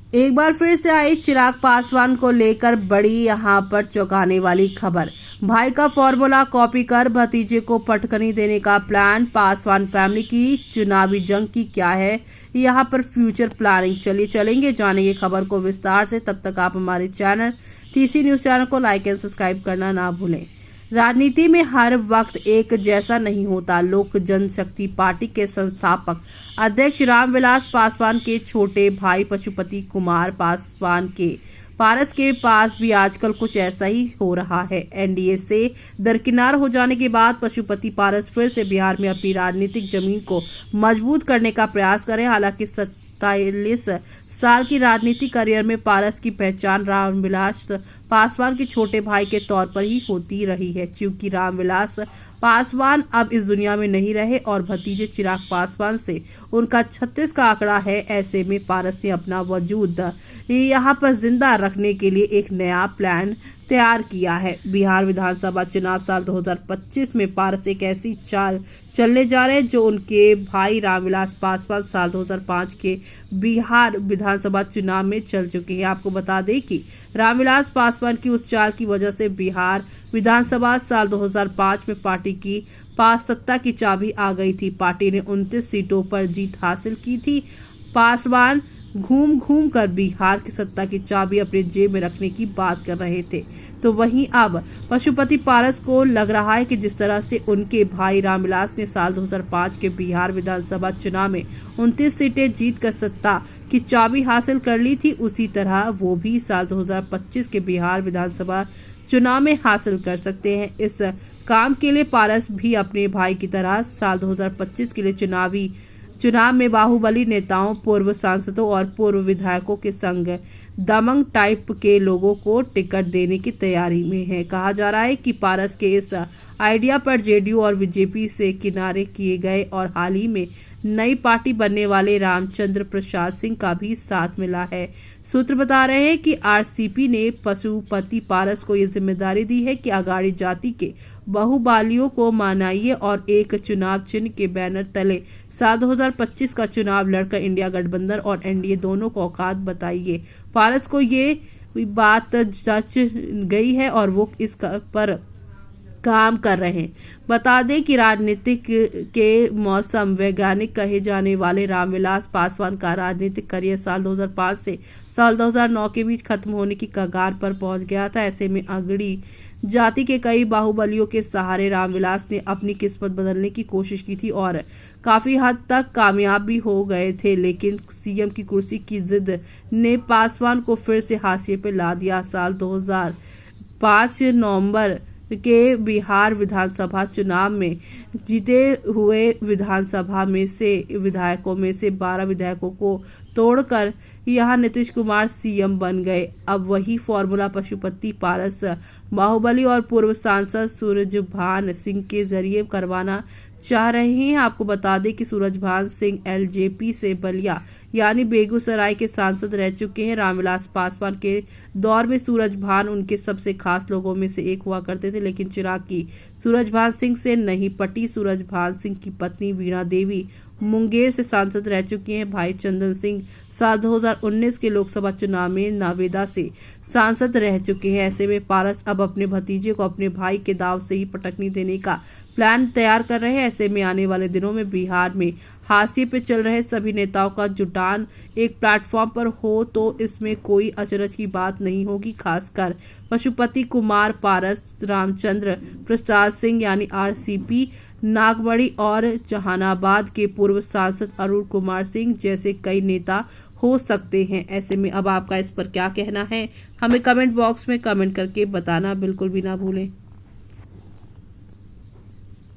एक बार फिर से आई चिराग पासवान को लेकर बड़ी यहां पर चौंकाने वाली खबर। भाई का फॉर्मूला कॉपी कर भतीजे को पटकनी देने का प्लान। पासवान फैमिली की चुनावी जंग की क्या है यहां पर फ्यूचर प्लानिंग। चलिए चलेंगे जानेंगे खबर को विस्तार से। तब तक आप हमारे चैनल टीसी न्यूज चैनल को लाइक एंड सब्सक्राइब करना ना भूलें। राजनीति में हर वक्त एक जैसा नहीं होता। लोक जनशक्ति पार्टी के संस्थापक अध्यक्ष रामविलास पासवान के छोटे भाई पशुपति कुमार पासवान के पारस के पास भी आजकल कुछ ऐसा ही हो रहा है। एनडीए से दरकिनार हो जाने के बाद पशुपति पारस फिर से बिहार में अपनी राजनीतिक जमीन को मजबूत करने का प्रयास करें। हालांकि 47 साल की राजनीतिक करियर में पारस की पहचान रामविलास पासवान के छोटे भाई के तौर पर ही होती रही है। क्योंकि रामविलास पासवान अब इस दुनिया में नहीं रहे और भतीजे चिराग पासवान से उनका 36 का आंकड़ा है। ऐसे में पारस ने अपना वजूद यहाँ पर जिंदा रखने के लिए एक नया प्लान तैयार किया है। बिहार विधानसभा चुनाव साल 2025 में पारस एक ऐसी चाल चलने जा रहे हैं जो उनके भाई रामविलास पासवान साल 2005 के बिहार विधानसभा चुनाव में चल चुके हैं। आपको बता दें कि रामविलास पासवान की उस चाल की वजह से बिहार विधानसभा साल 2005 में पार्टी की पास सत्ता की चाबी आ गई थी। पार्टी ने 29 सीटों पर जीत हासिल की थी। पासवान घूम घूम कर बिहार की सत्ता की चाबी अपने जेब में रखने की बात कर रहे थे। तो वहीं अब पशुपति पारस को लग रहा है कि जिस तरह से उनके भाई रामविलास ने साल 2005 के बिहार विधानसभा चुनाव में 29 सीटें जीतकर सत्ता की चाबी हासिल कर ली थी, उसी तरह वो भी साल 2025 के बिहार विधानसभा चुनाव में हासिल कर सकते हैं। इस काम के लिए पारस भी अपने भाई की तरह साल 2025 के लिए चुनाव में बाहुबली नेताओं, पूर्व सांसदों और पूर्व विधायकों के संग दमंग टाइप के लोगों को टिकट देने की तैयारी में है। कहा जा रहा है कि पारस के इस आइडिया पर जेडीयू और बीजेपी से किनारे किए गए और हाल ही में नई पार्टी बनने वाले रामचंद्र प्रसाद सिंह का भी साथ मिला है। सूत्र बता रहे हैं कि आरसीपी ने पशुपति पारस को ये जिम्मेदारी दी है कि अगाड़ी जाति के बाहुबलियों को मनाइए और एक चुनाव चिन्ह के बैनर तले साल 2025 का चुनाव लड़कर इंडिया गठबंधन और एनडीए दोनों को औकात बताइए। पारस को ये बात जच गई है और वो इस पर काम कर रहे हैं। बता दें कि राजनीतिक के मौसम वैज्ञानिक कहे जाने वाले रामविलास पासवान का राजनीतिक करियर साल 2005 से साल 2009 के बीच खत्म होने की कगार पर पहुंच गया था। ऐसे में अगड़ी जाति के कई बाहुबलियों के सहारे रामविलास ने अपनी किस्मत बदलने की कोशिश की थी और काफी हद तक कामयाब भी हो गए थे। लेकिन सीएम की कुर्सी की जिद ने पासवान को फिर से हाशिए पर ला दिया। साल 2005 नवंबर के बिहार विधानसभा चुनाव में जीते हुए विधानसभा में से विधायकों में से 12 विधायकों को तोड़कर यहां नीतीश कुमार सीएम बन गए। अब वही फॉर्मूला पशुपति पारस बाहुबली और पूर्व सांसद सूरजभान सिंह के जरिए करवाना चाह रहे हैं। आपको बता दें कि सूरजभान सिंह एलजेपी से बलिया यानी बेगूसराय के सांसद रह चुके हैं। रामविलास पासवान के दौर में सूरजभान उनके सबसे खास लोगों में से एक हुआ करते थे, लेकिन चिराग की सूरजभान सिंह से नहीं पटी। सूरजभान सिंह की पत्नी वीणा देवी मुंगेर से सांसद रह चुके हैं। भाई चंदन सिंह साल 2019 के लोकसभा चुनाव में नवेदा से सांसद रह चुके हैं। ऐसे में पारस अब अपने भतीजे को अपने भाई के दाव से ही पटकनी देने का प्लान तैयार कर रहे हैं। ऐसे में आने वाले दिनों में बिहार में हाशिए पे चल रहे सभी नेताओं का जुटान एक प्लेटफॉर्म पर हो तो इसमें कोई अचरज की बात नहीं होगी। खासकर पशुपति कुमार पारस, रामचंद्र प्रसाद सिंह यानी आरसीपी, नागबड़ी और जहानाबाद के पूर्व सांसद अरुण कुमार सिंह जैसे कई नेता हो सकते हैं। ऐसे में अब आपका इस पर क्या कहना है, हमें कमेंट बॉक्स में कमेंट करके बताना बिल्कुल भी ना भूलें।